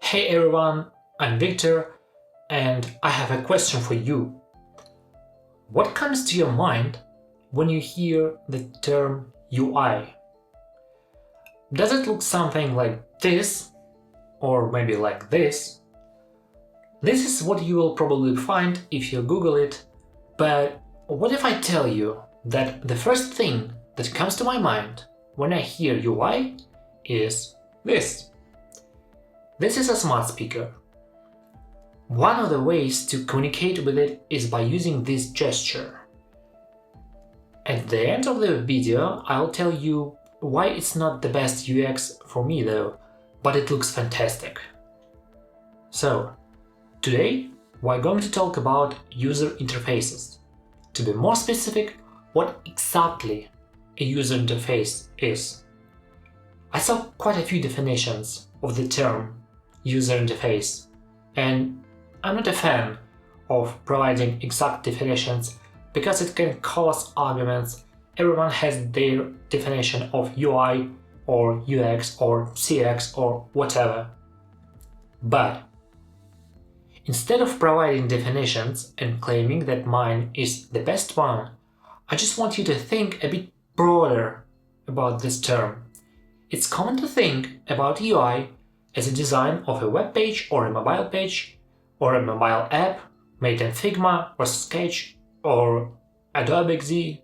Hey everyone, I'm Victor, and I have a question for you. What comes to your mind when you hear the term UI? Does it look something like this, or maybe like this? This is what you will probably find if you Google it, but what if I tell you that the first thing that comes to my mind when I hear UI is this? This is a smart speaker. One of the ways to communicate with it is by using this gesture. At the end of the video, I'll tell you why it's not the best UX for me though, but it looks fantastic. So, today we're going to talk about user interfaces. To be more specific, what exactly a user interface is. I saw quite a few definitions of the term user interface, and I'm not a fan of providing exact definitions because it can cause arguments. Everyone has their definition of UI or UX or CX or whatever. But instead of providing definitions and claiming that mine is the best one, I just want you to think a bit broader about this term. It's common to think about UI as a design of a web page or a mobile page or a mobile app made in Figma or Sketch or Adobe XD,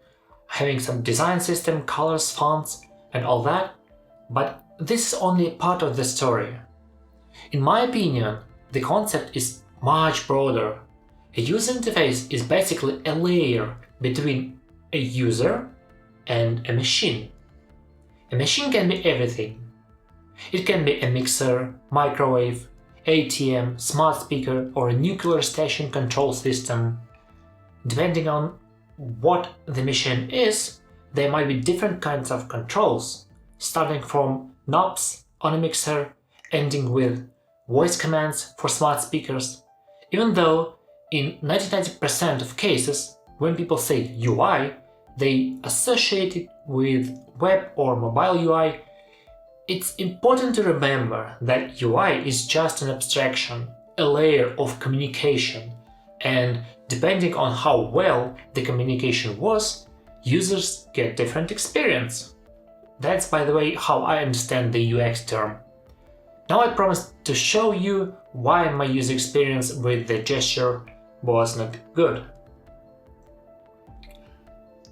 having some design system, colors, fonts and all that, but this is only part of the story. In my opinion, the concept is much broader. A user interface is basically a layer between a user and a machine. A machine can be everything. It can be a mixer, microwave, ATM, smart speaker or a nuclear station control system. Depending on what the machine is, there might be different kinds of controls, starting from knobs on a mixer, ending with voice commands for smart speakers. Even though in 99% of cases, when people say UI, they associate it with web or mobile UI. It's important to remember that UI is just an abstraction, a layer of communication, and depending on how well the communication was, users get different experience. That's, by the way, how I understand the UX term. Now I promise to show you why my user experience with the gesture was not good.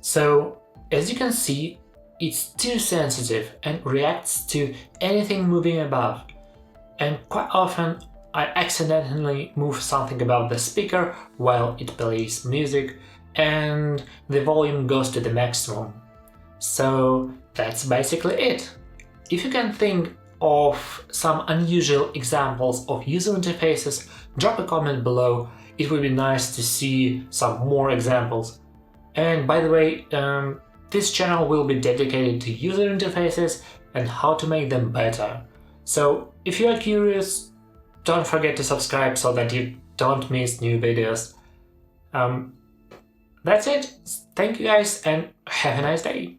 So, as you can see, it's too sensitive and reacts to anything moving above, and quite often I accidentally move something above the speaker while it plays music and the volume goes to the maximum. So that's basically it. If you can think of some unusual examples of user interfaces, drop a comment below. It would be nice to see some more examples. And by the way, this channel will be dedicated to user interfaces and how to make them better. So if you are curious, don't forget to subscribe so that you don't miss new videos. That's it. Thank you guys and have a nice day.